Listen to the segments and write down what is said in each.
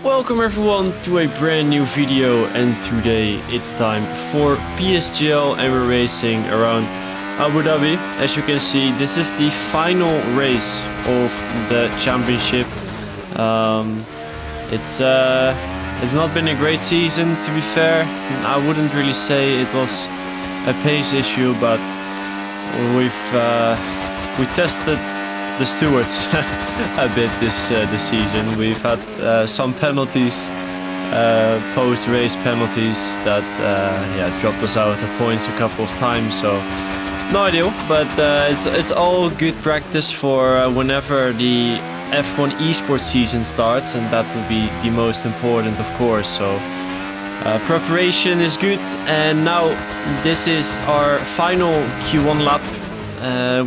Welcome everyone to a brand new video, and today it's time for PSGL and we're racing around Abu Dhabi. As you can see, this is the final race of the championship. It's not been a great season, to be fair. I wouldn't really say it was a pace issue, but we tested the stewards a bit this season. We've had some penalties, post-race penalties that dropped us out of the points a couple of times. So no ideal, but it's all good practice for whenever the F1 esports season starts, and that will be the most important, of course. So preparation is good, and now this is our final Q1 lap.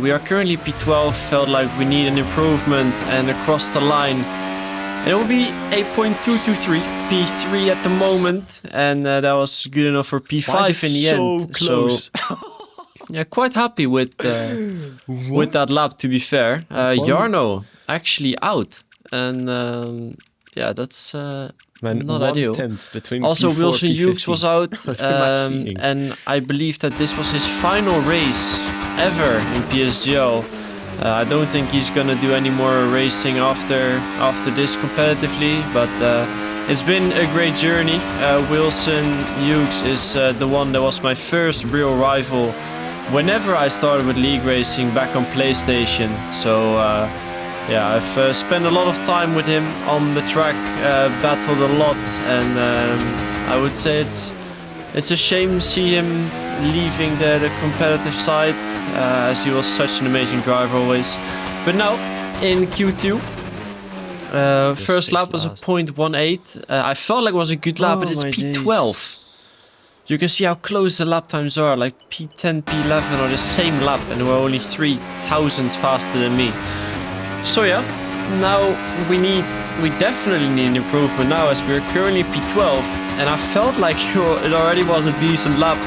We are currently P12, felt like we need an improvement, and across the line it will be 8.223, P3 at the moment, and that was good enough for P5 in the end. Close? So yeah, quite happy with that lap, to be fair. Jarno actually out, and yeah, that's not ideal. Also, Wilson Hughes was out, and I believe that this was his final race ever in PSGL. I don't think he's gonna do any more racing after this competitively, but it's been a great journey. Wilson Hughes is the one that was my first real rival whenever I started with league racing back on PlayStation. So yeah, I've spent a lot of time with him on the track, battled a lot, and I would say it's a shame to see him leaving the competitive side, as he was such an amazing driver always. But now in Q2, first lap was a 0.18. I felt like it was a good lap, but it's P12. You can see how close the lap times are, like P10, P11 are the same lap, and we're only 3 thousandths faster than me. So yeah, now we definitely need an improvement now, as we're currently P12, and I felt like it already was a decent lap.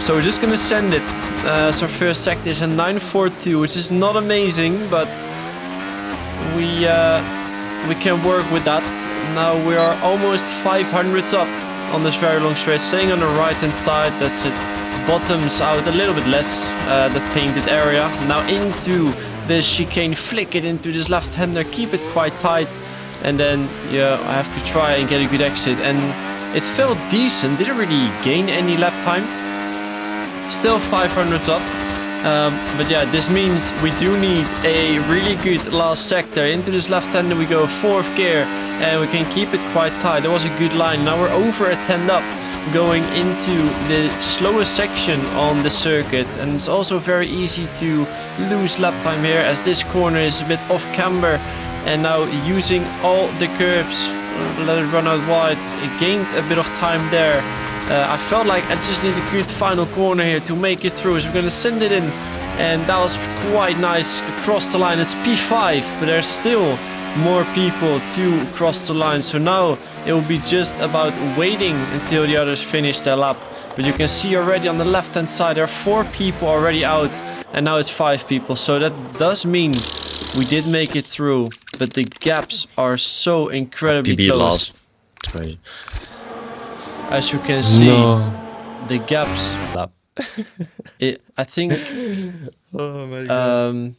So we're just gonna send it. So our first sector is a 942, which is not amazing, but we can work with that. Now we are almost 500s up on this very long straight, staying on the right hand side. That's it. Bottoms out a little bit less, that painted area. Now into the chicane, flick it into this left hander, keep it quite tight, and then yeah, I have to try and get a good exit. And it felt decent, didn't really gain any lap time. Still 500s up, but yeah, this means we do need a really good last sector. Into this left hander we go 4th gear, and we can keep it quite tight. There was a good line. Now we're over a 10 up, going into the slowest section on the circuit, and it's also very easy to lose lap time here, as this corner is a bit off camber. And now using all the curbs, let it run out wide. It gained a bit of time there. I felt like I just need a good final corner here to make it through, so we're gonna send it in, and that was quite nice. Across the line, it's P5, but there's still more people to cross the line. So now it will be just about waiting until the others finish their lap. But you can see already on the left hand side there are 4 people already out, and now it's 5 people. So that does mean we did make it through, but the gaps are so incredibly close. As you can see, the gaps. I think Oh my god.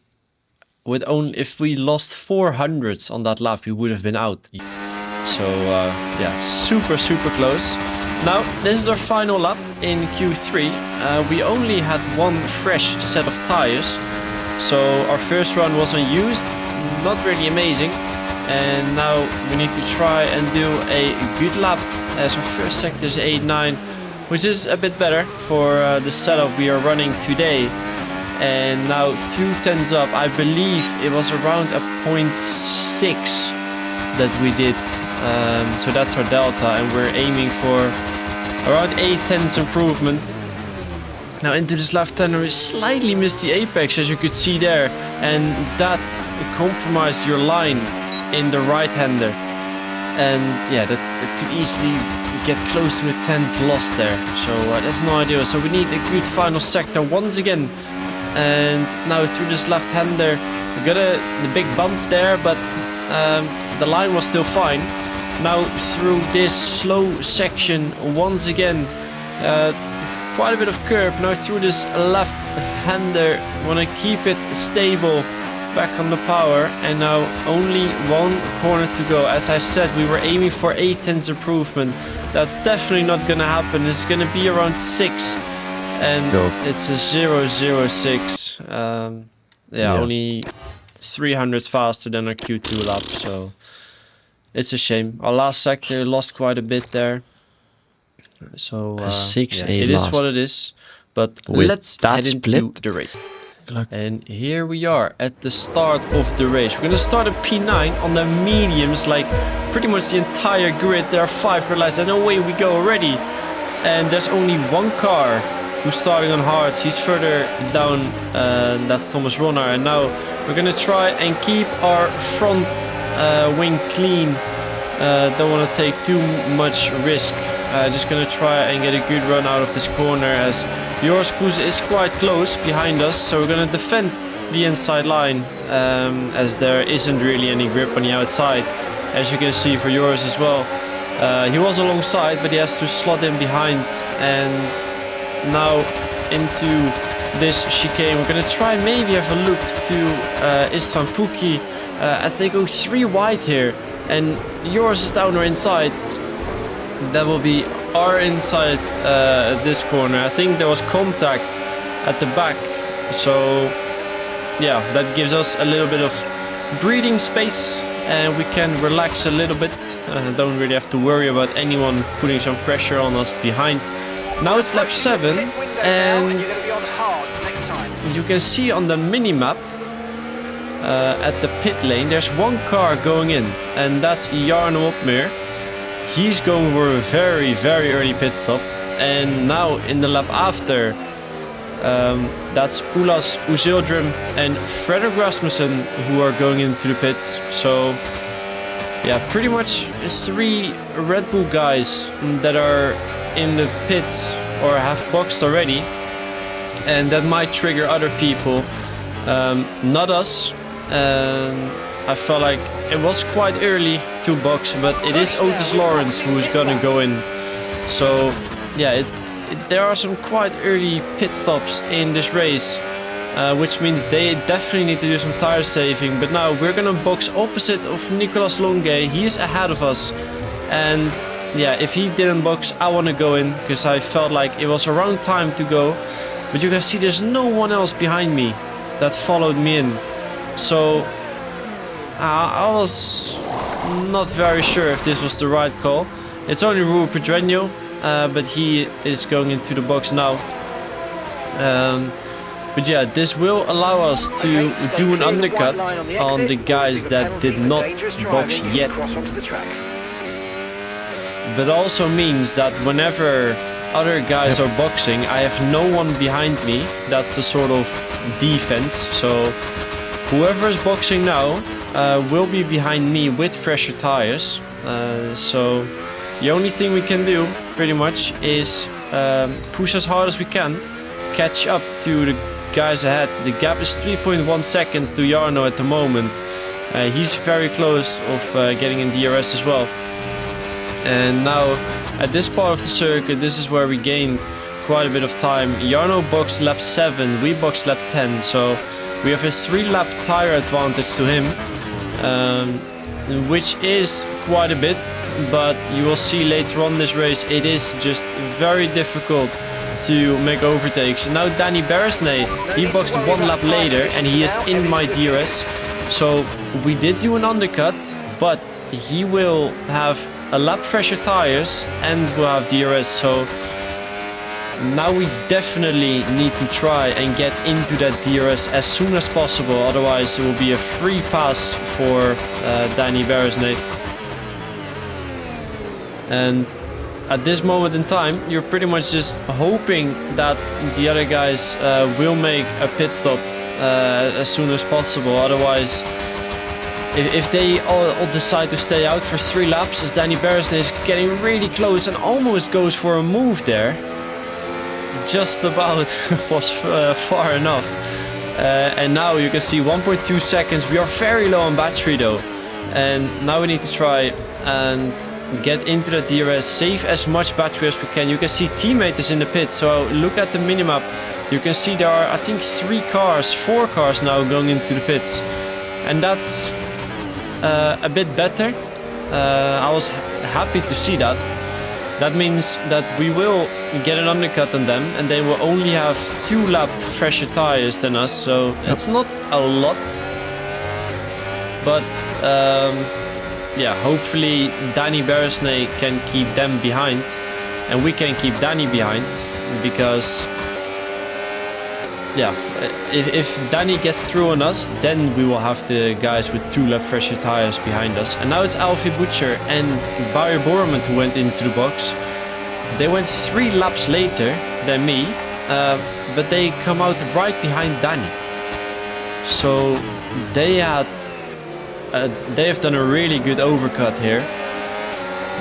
with only if we lost 400s on that lap, we would have been out. So yeah, super close. Now this is our final lap in Q3. We only had one fresh set of tires, so our first run was unused, not really amazing. And now we need to try and do a good lap, as our first sector is 8.9, which is a bit better for the setup we are running today. And now 2 tenths up, I believe it was around a 0.6 that we did. So that's our delta, and we're aiming for around 8 tenths improvement. Now into this left hander, we slightly missed the apex, as you could see there, and that compromised your line in the right hander. And yeah, that it could easily get close to a 10th loss there. So that's no idea. So we need a good final sector once again. And now through this left hander, we got the big bump there, but the line was still fine. now through this slow section once again. Quite a bit of curb now through this left-hander. Want to keep it stable, back on the power, and now only one corner to go. As I said, we were aiming for 8/10 improvement. That's definitely not gonna happen. It's gonna be around 6, and it's a 0.06. Yeah, only 300 faster than our Q2 lap, so it's a shame. Our last sector lost quite a bit there. So it is what it is. But let's head into the race. And here we are at the start of the race. We're gonna start at P9 on the mediums, like pretty much the entire grid. There are 5 red lights, and away we go already. And there's only one car who's starting on hards. He's further down, that's Thomas Ronner. And now we're gonna try and keep our front wing clean. Don't want to take too much risk. Just gonna try and get a good run out of this corner, as Joris Kroes is quite close behind us. So we're gonna defend the inside line, as there isn't really any grip on the outside, as you can see for Joris as well. He was alongside, but he has to slot in behind. And now into this chicane, we're gonna try maybe have a look to Istvan Pukki, as they go 3 wide here, and Joris is down or inside. That will be our inside this corner. I think there was contact at the back, so yeah, that gives us a little bit of breathing space, and we can relax a little bit. Don't really have to worry about anyone putting some pressure on us behind. Now it's lap 7, and you can see on the mini-map at the pit lane, there's one car going in, and that's Jarno Opmeer. He's going for a very, very early pit stop. And now in the lap after, that's Ulas Uzildrim and Fredrik Rasmussen who are going into the pits. So yeah, pretty much 3 Red Bull guys that are in the pits or have boxed already. And that might trigger other people, not us. I felt like it was quite early to box, but it is Otis Lawrence who is gonna go in. So yeah, there are some quite early pit stops in this race, which means they definitely need to do some tire saving. But now we're gonna box opposite of Nicolas Longuet. He is ahead of us, and yeah, if he didn't box, I want to go in, because I felt like it was around time to go. But you can see there's no one else behind me that followed me in, so I was not very sure if this was the right call. It's only Rui Pedreño, but he is going into the box now. But yeah, this will allow us to do an undercut on the guys that did not box yet. But also means that whenever other guys are boxing, I have no one behind me. That's the sort of defense. So whoever is boxing now will be behind me with fresher tires. So the only thing we can do pretty much is push as hard as we can, catch up to the guys ahead. The gap is 3.1 seconds to Jarno at the moment. He's very close of getting in DRS as well. And now at this part of the circuit, this is where we gained quite a bit of time. Jarno boxed lap 7, we boxed lap 10, so we have a 3-lap tire advantage to him, which is quite a bit, but you will see later on this race it is just very difficult to make overtakes. Now Danny Beresnay, he boxed 1 lap later and he is in my DRS, so we did do an undercut, but he will have a lap fresher tires and will have DRS, so now we definitely need to try and get into that DRS as soon as possible, otherwise it will be a free pass for Danny Beresnay. And at this moment in time, you're pretty much just hoping that the other guys will make a pit stop as soon as possible, otherwise if they all decide to stay out for 3 laps, as Danny Beresnay is getting really close and almost goes for a move there. Just about was far enough. And now you can see 1.2 seconds. We are very low on battery though. And now we need to try and get into the DRS, save as much battery as we can. You can see teammate is in the pit, so look at the minimap. You can see there are, I think, 4 cars now going into the pits. And that's a bit better. I was happy to see that. That means that we will get an undercut on them, and they will only have 2 lap fresher tires than us, so it's not a lot. But yeah, hopefully Danny Beresnay can keep them behind, and we can keep Danny behind, because yeah, if Danny gets through on us, then we will have the guys with 2 lap fresher tires behind us. And now it's Alfie Butcher and Barry Borman who went into the box. They went 3 laps later than me, but they come out right behind Danny. So they have done a really good overcut here.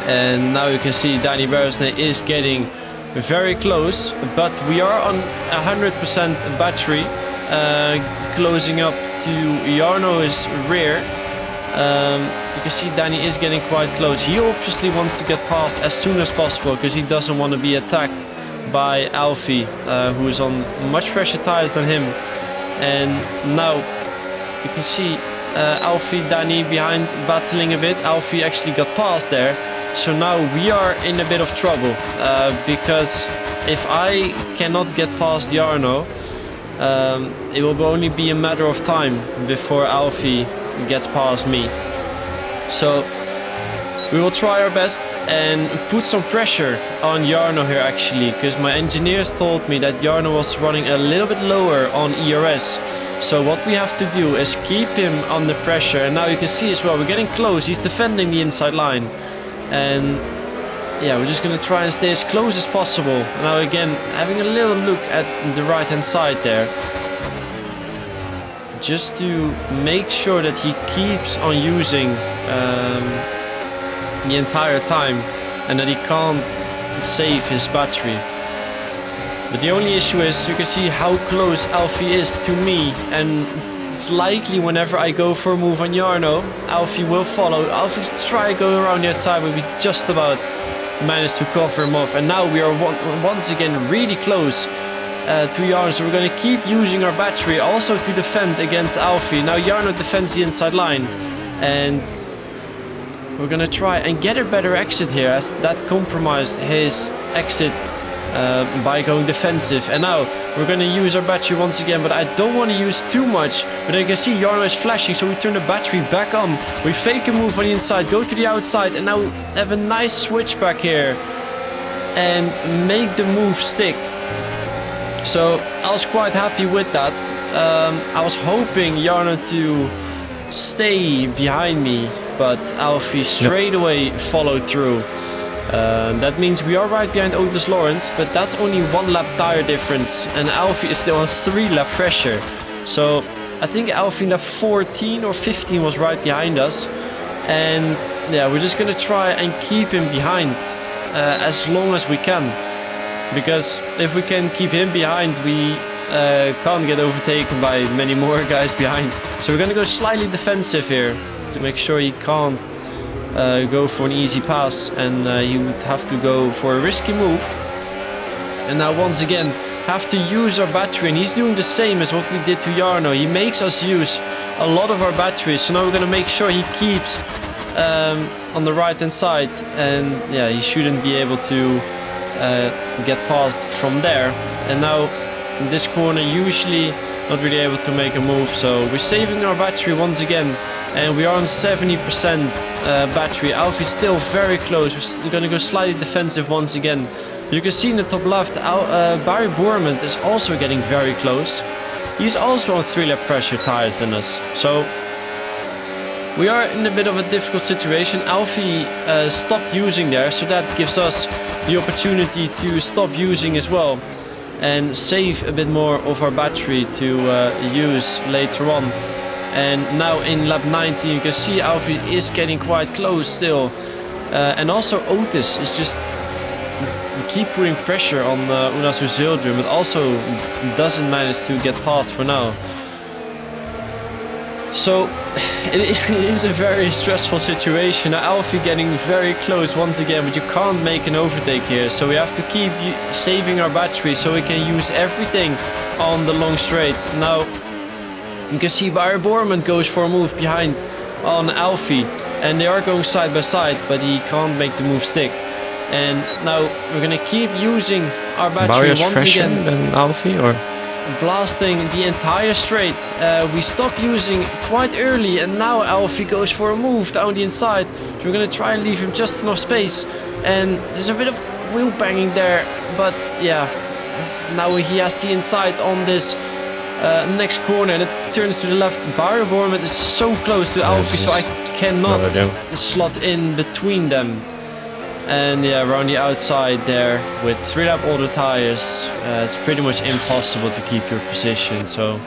And now you can see Danny Beresnay is getting very close, but we are on 100% battery, closing up to Jarno's rear. You can see Danny is getting quite close. He obviously wants to get past as soon as possible because he doesn't want to be attacked by Alfie, who is on much fresher tires than him. And now you can see Alfie, Danny behind, battling a bit. Alfie actually got past there. So now we are in a bit of trouble, because if I cannot get past Jarno, it will only be a matter of time before Alfie gets past me. So we will try our best and put some pressure on Jarno here actually, because my engineers told me that Jarno was running a little bit lower on ERS. So what we have to do is keep him under pressure, and now you can see as well, we're getting close, he's defending the inside line. And yeah, we're just going to try and stay as close as possible. Now again, having a little look at the right hand side there, just to make sure that he keeps on using the entire time and that he can't save his battery. But the only issue is you can see how close Alfie is to me, and it's likely whenever I go for a move on Jarno, Alfie will follow. Alfie's try to go around the outside, but we just about managed to cover him off. And now we are once again really close to Jarno, so we're going to keep using our battery also to defend against Alfie. Now Jarno defends the inside line, and we're going to try and get a better exit here, as that compromised his exit by going defensive. And now we're going to use our battery once again, but I don't want to use too much. But you can see Jarno is flashing, so we turn the battery back on. We fake a move on the inside, go to the outside, and now have a nice switch back here and make the move stick. So I was quite happy with that. I was hoping Jarno to stay behind me, but Alfie straight away followed through. That means we are right behind Otis Lawrence, but that's only 1 lap tire difference, and Alfie is still on 3 lap fresher. So I think Alfie lap 14 or 15 was right behind us, and yeah, we're just gonna try and keep him behind as long as we can, because if we can keep him behind, we can't get overtaken by many more guys behind. So we're gonna go slightly defensive here to make sure he can't go for an easy pass, and he would have to go for a risky move. And now once again have to use our battery, and he's doing the same as what we did to Jarno. He makes us use a lot of our batteries, so now we're gonna make sure he keeps on the right hand side, and yeah, he shouldn't be able to get past from there. And now in this corner usually not really able to make a move, so we're saving our battery once again, and we are on 70% battery. Alfie's still very close. We're going to go slightly defensive once again. You can see in the top left, Barry Borman is also getting very close. He's also on 3 lap fresher tires than us. So we are in a bit of a difficult situation. Alfie stopped using there, so that gives us the opportunity to stop using as well and save a bit more of our battery to use later on. And now in lap 19 you can see Alfie is getting quite close still, and also Otis is just keep putting pressure on Unasu Zildjian, but also doesn't manage to get past for now. So it is a very stressful situation. Now Alfie getting very close once again, but you can't make an overtake here. So we have to keep saving our battery so we can use everything on the long straight. Now you can see Barry Borman goes for a move behind on Alfie, and they are going side by side, but he can't make the move stick. And now we're gonna keep using our battery once again. Than Alfie, or blasting the entire straight. We stopped using quite early, and now Alfie goes for a move down the inside. So we're gonna try and leave him just enough space. And there's a bit of wheel banging there, but yeah, now he has the inside on this next corner, and it turns to the left. Barry Borman is so close to Alfie, so I cannot slot in between them. And yeah, around the outside there with 3-lap older tires, it's pretty much impossible to keep your position. So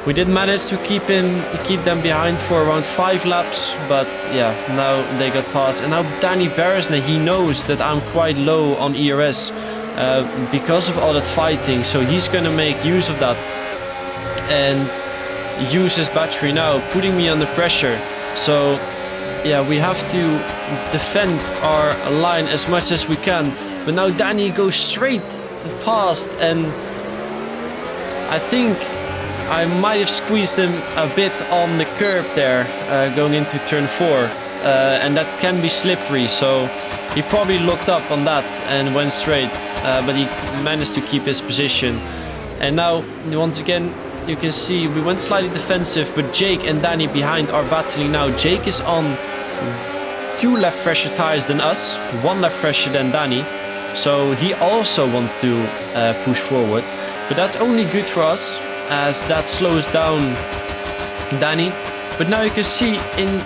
we did manage to keep them behind for around 5 laps, but yeah, now they got past. And now Danny Beresne, he knows that I'm quite low on ERS because of all that fighting, so he's gonna make use of that and use his battery now, putting me under pressure. So yeah, we have to defend our line as much as we can. But now Danny goes straight past, and I think I might have squeezed him a bit on the curb there, going into turn 4. And that can be slippery, so he probably looked up on that and went straight. But he managed to keep his position. And now, once again, you can see we went slightly defensive, but Jake and Danny behind are battling now. Jake is on 2 lap fresher tires than us, 1 lap fresher than Danny, so he also wants to push forward, but that's only good for us as that slows down Danny. But now you can see in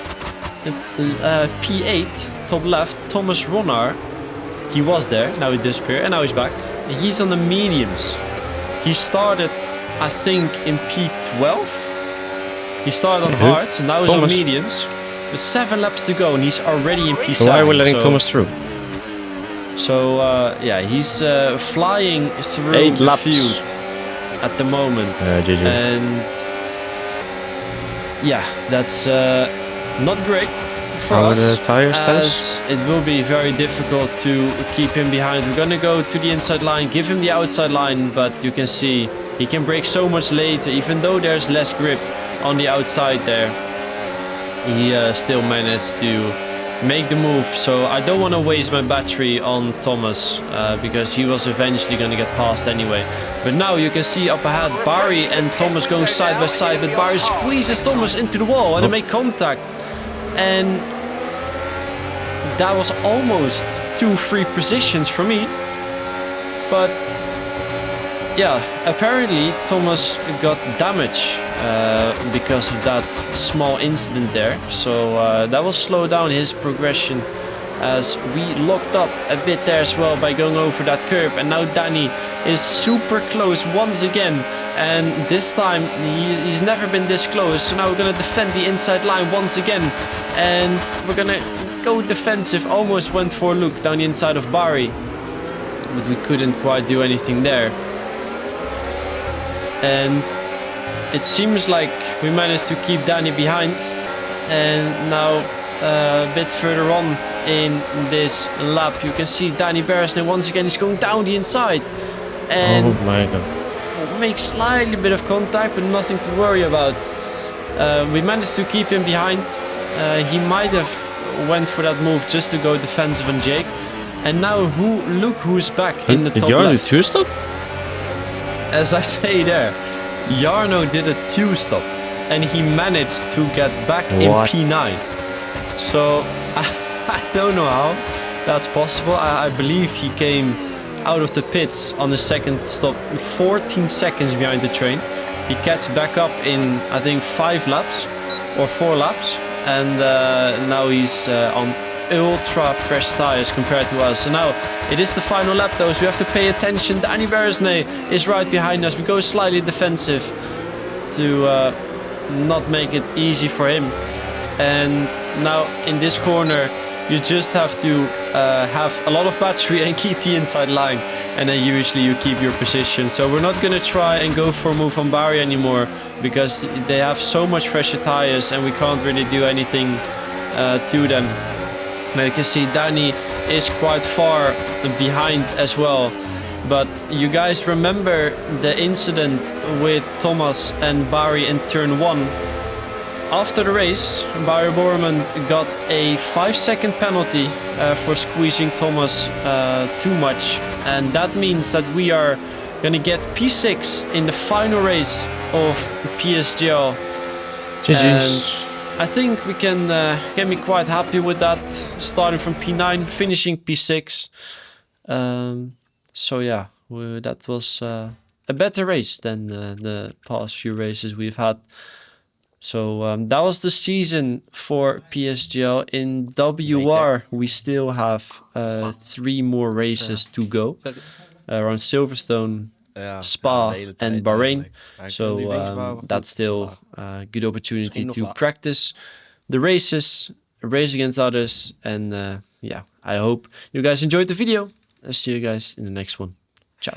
P8 top left, Thomas Ronnar, he was there, now he disappeared, and now he's back. He's on the mediums. He started, I think, in P12. He started on hards, and now he's on mediums. With 7 laps to go, and he's already in P7. Why are we letting Thomas through? So yeah, he's flying through 8 the laps field at the moment. GG. And yeah, that's not great for How us, are the tire as stats? it will be very difficult to keep him behind. We're gonna go to the inside line, give him the outside line, but you can see he can brake so much later, even though there's less grip on the outside there. He still managed to make the move, so I don't want to waste my battery on Thomas because he was eventually going to get past anyway. But now you can see up ahead Barry and Thomas going side by side, but Barry squeezes Thomas into the wall and they make contact, and that was almost 2 free positions for me. But yeah, apparently Thomas got damage because of that small incident there, so that will slow down his progression, as we locked up a bit there as well by going over that curb. And now Danny is super close once again, and this time he's never been this close. So now we're gonna defend the inside line once again, and we're gonna go defensive. Almost went for a look down the inside of Barry, but we couldn't quite do anything there. And it seems like we managed to keep Danny behind. And now a bit further on in this lap, you can see Danny Beresne once again is going down the inside. And oh my god, makes slightly bit of contact, but nothing to worry about. We managed to keep him behind. He might have went for that move just to go defensive on Jake. And now look who's back in the top left. Did Jarno 2-stop? As I say there, Jarno did a 2-stop and he managed to get back in P9. So I don't know how that's possible. I believe he came out of the pits on the second stop 14 seconds behind the train. He catches back up in, I think, 5 laps or 4 laps, and now he's on ultra fresh tires compared to us. So now it is the final lap though, so we have to pay attention. Danny Beresne is right behind us. We go slightly defensive to not make it easy for him. And now in this corner You just have to have a lot of battery and keep the inside line, and then usually you keep your position. So we're not gonna try and go for a move on Barry anymore because they have so much fresher tires and we can't really do anything to them. Now you can see Danny is quite far behind as well. But you guys remember the incident with Thomas and Barry in turn 1? After the race, Barry Borman got a 5-second penalty for squeezing Thomas too much. And that means that we are gonna get P6 in the final race of the PSGL. GG's. And I think we can be quite happy with that, starting from P9, finishing P6. So yeah, that was a better race than the past few races we've had. So that was the season for PSGL. In WR, we still have 3 more races to go around Silverstone, Spa and Bahrain. So that's still a good opportunity to practice the races, race against others. And yeah, I hope you guys enjoyed the video. I'll see you guys in the next one. Ciao.